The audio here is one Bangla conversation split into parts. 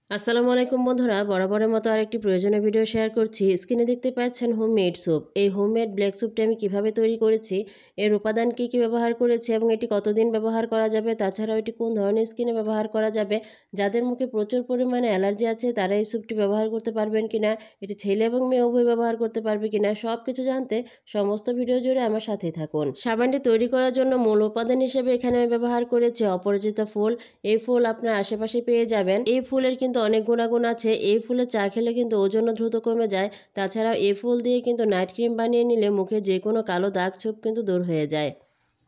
আসসালামু আলাইকুম বন্ধুরা, বরাবরের মতো আরেকটি প্রয়োজনীয় ভিডিও শেয়ার করছি। স্ক্রিনে দেখতে পাচ্ছেন হোমমেড স্যুপ। এই হোমমেড ব্ল্যাক স্যুপটি আমি কিভাবে তৈরি করেছি, এর উপাদান কি কি ব্যবহার করেছি এবং এটি কতদিন ব্যবহার করা যাবে, তাছাড়াও এটি কোন ধরনের স্কিনে ব্যবহার করা যাবে, যাদের মুখে প্রচুর পরিমাণে অ্যালার্জি আছে তারা এই স্যুপটি ব্যবহার করতে পারবেন কিনা, এটি ছেলে এবং মেয়ে উভয় ব্যবহার করতে পারবে কিনা, সব কিছু জানতে সমস্ত ভিডিও জুড়ে আমার সাথেই থাকুন। সাবানটি তৈরি করার জন্য মূল উপাদান হিসেবে এখানে আমি ব্যবহার করেছি অপরাজিতা ফুল। এই ফুল আপনার আশেপাশে পেয়ে যাবেন। এই ফুলের কিন্তু অনেক গুণাগুণ আছে। এই ফুলের চা খেলে কিন্তু ওজনও দ্রুত কমে যায়। তাছাড়াও এই ফুল দিয়ে কিন্তু নাইট ক্রিম বানিয়ে নিলে মুখে যে কোনো কালো দাগ ছোপ কিন্তু দূর হয়ে যায়।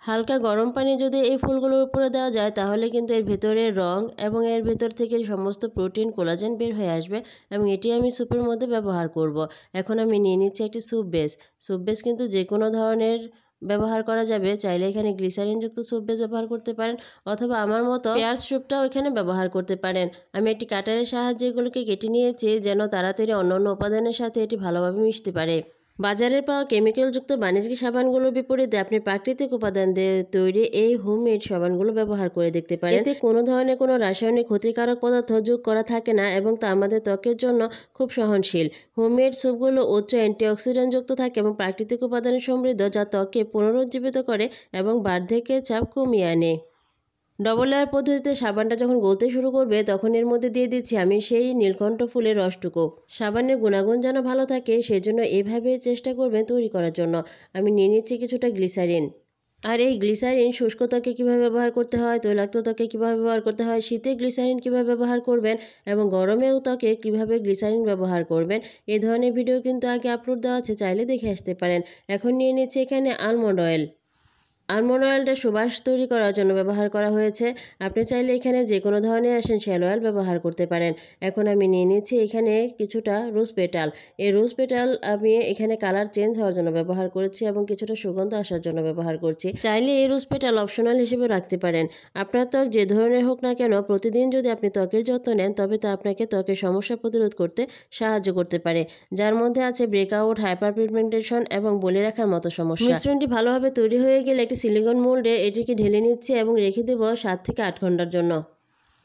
হালকা গরম পানি যদি এই ফুলগুলোর উপরে দেওয়া যায় তাহলে কিন্তু এর ভেতরের রং এবং এর ভেতর থেকে সমস্ত প্রোটিন কোলাজেন বের হয়ে আসবে এবং এটি আমি স্যুপের মধ্যে ব্যবহার করব। এখন আমি নিয়ে নিচ্ছি একটি স্যুপ বেস। স্যুপ বেস কিন্তু যে কোনো ধরনের ব্যবহার করা যাবে। চাইলে এখানে গ্লিসারিনযুক্ত স্যুপ বেস ব্যবহার করতে পারেন অথবা আমার মতো পেঁয়াজ স্যুপটাও এখানে ব্যবহার করতে পারেন। আমি একটি কাটারের সাহায্যে এগুলোকে কেটে নিয়েছি যেন তাড়াতাড়ি অন্যান্য উপাদানের সাথে এটি ভালোভাবে মিশতে পারে। বাজারে পাওয়া কেমিক্যালযুক্ত বাণিজ্যিক সাবানগুলোর বিপরীতে আপনি প্রাকৃতিক উপাদান দিয়ে তৈরি এই হোমমেড সাবানগুলো ব্যবহার করে দেখতে পারেন। এতে কোনো ধরনের কোনো রাসায়নিক ক্ষতিকারক পদার্থ যোগ করা থাকে না এবং তা আমাদের ত্বকের জন্য খুব সহনশীল। হোমমেড স্যুপগুলো উচ্চ অ্যান্টিঅক্সিডেন্ট যুক্ত থাকে এবং প্রাকৃতিক উপাদানে সমৃদ্ধ, যা ত্বককে পুনরুজ্জীবিত করে এবং বার্ধক্যের চাপ কমিয়ে আনে। ডবল লেয়ার পদ্ধতিতে সাবানটা যখন গলতে শুরু করবে তখন এর মধ্যে দিয়ে দিচ্ছি আমি সেই নীলকণ্ঠ ফুলের রসটুকু। সাবানের গুণাগুণ যেন ভালো থাকে সেজন্য এভাবে চেষ্টা করবেন তৈরি করার জন্য। আমি নিয়ে নিচ্ছি কিছুটা গ্লিসারিন। আর এই গ্লিসারিন শুষ্ক ত্বকে কীভাবে ব্যবহার করতে হয়, তৈলাক্ত ত্বকে কীভাবে ব্যবহার করতে হয়, শীতে গ্লিসারিন কীভাবে ব্যবহার করবেন এবং গরমেও ত্বকে কীভাবে গ্লিসারিন ব্যবহার করবেন, এই ধরনের ভিডিও কিন্তু আগে আপলোড দেওয়া আছে, চাইলে দেখে আসতে পারেন। এখন নিয়ে নিচ্ছি এখানে আলমন্ড অয়েল। আলমন্ড অয়েলটা সুবাস তৈরি করার জন্য ব্যবহার করা হয়েছে। আপনি চাইলে এখানে যে কোনো ধরনের এসেনশিয়াল অয়েল ব্যবহার করতে পারেন। এখন আমি নিয়ে নিচ্ছি এখানে কিছুটা রোজ পেটাল। এই রোজ পেটাল আমি এখানে কালার চেঞ্জ হওয়ার জন্য ব্যবহার করেছি এবং কিছুটা সুগন্ধ আসার জন্য ব্যবহার করছি। চাইলে এই রোজ পেটাল অপশনাল হিসেবে রাখতে পারেন। আপনার ত্বক যে ধরনের হোক না কেন, প্রতিদিন যদি আপনি ত্বকের যত্ন নেন তবে তা আপনাকে ত্বকের সমস্যা প্রতিরোধ করতে সাহায্য করতে পারে, যার মধ্যে আছে ব্রেকআউট, হাইপার পিগমেন্টেশন এবং বলে রাখার মতো সমস্যা। মিশ্রণটি ভালোভাবে তৈরি হয়ে গেলে একটি সিলিকন মোল্ডে এটিকে ঢেলে নিচ্ছি এবং রেখে দেব 7 থেকে 8 ঘন্টার জন্য।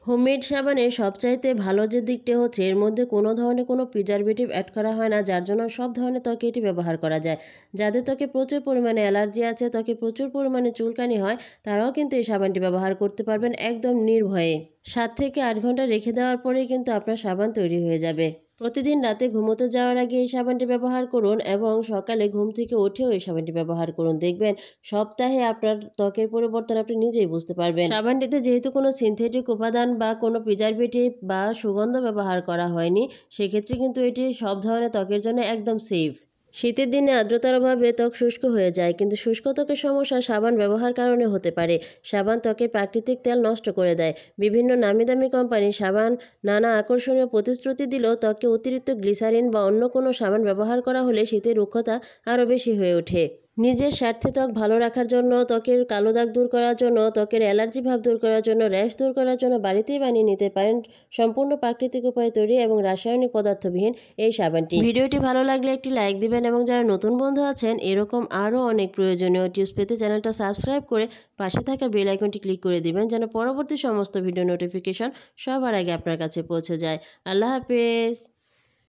হোমমেড সাবানের সবচাইতে ভালো যে দিকটি হচ্ছে এর মধ্যে কোনো ধরনের কোনো প্রিজারভেটিভ অ্যাড করা হয় না, যার জন্য সব ধরনের ত্বকে এটি ব্যবহার করা যায়। যাদের ত্বকে প্রচুর পরিমাণে অ্যালার্জি আছে, ত্বকে প্রচুর পরিমাণে চুলকানি হয়, তারাও কিন্তু এই সাবানটি ব্যবহার করতে পারবেন একদম নির্ভয়ে। 7 থেকে 8 ঘন্টা রেখে দেওয়ার পরেই কিন্তু আপনার সাবান তৈরি হয়ে যাবে। প্রতিদিন রাতে ঘুমোতে যাওয়ার আগে এই সাবানটি ব্যবহার করুন এবং সকালে ঘুম থেকে উঠেও এই সাবানটি ব্যবহার করুন। দেখবেন সপ্তাহে আপনার ত্বকের পরিবর্তন আপনি নিজেই বুঝতে পারবেন। সাবানটিতে যেহেতু কোনো সিনথেটিক উপাদান বা কোনো প্রিজারভেটিভ বা সুগন্ধ ব্যবহার করা হয়নি, সেক্ষেত্রে কিন্তু এটি সব ধরনের ত্বকের জন্য একদম সেফ। শীতের দিনে আর্দ্রতার অভাবে ত্বক শুষ্ক হয়ে যায়, কিন্তু শুষ্ক ত্বকের সমস্যা সাবান ব্যবহার কারণে হতে পারে। সাবান ত্বকের প্রাকৃতিক তেল নষ্ট করে দেয়। বিভিন্ন নামি দামি কোম্পানির সাবান নানা আকর্ষণীয় প্রতিশ্রুতি দিলেও ত্বকে অতিরিক্ত গ্লিসারিন বা অন্য কোনো সাবান ব্যবহার করা হলে শীতের রুক্ষতা আরও বেশি হয়ে ওঠে। নিজের স্বার্থে ত্বক ভালো রাখার জন্য, ত্বকের কালো দাগ দূর করার জন্য, ত্বকের অ্যালার্জি ভাব দূর করার জন্য, র্যাশ দূর করার জন্য বাড়িতেই বানিয়ে নিতে পারেন সম্পূর্ণ প্রাকৃতিক উপায়ে তৈরি এবং রাসায়নিক পদার্থবিহীন এই সাবানটি। ভিডিওটি ভালো লাগলে একটি লাইক দিবেন এবং যারা নতুন বন্ধু আছেন এরকম আরও অনেক প্রয়োজনীয় টিপস পেতে চ্যানেলটা সাবস্ক্রাইব করে পাশে থাকা বেল আইকনটি ক্লিক করে দিবেন যেন পরবর্তী সমস্ত ভিডিও নোটিফিকেশন সবার আগে আপনার কাছে পৌঁছে যায়। আল্লাহ হাফেজ।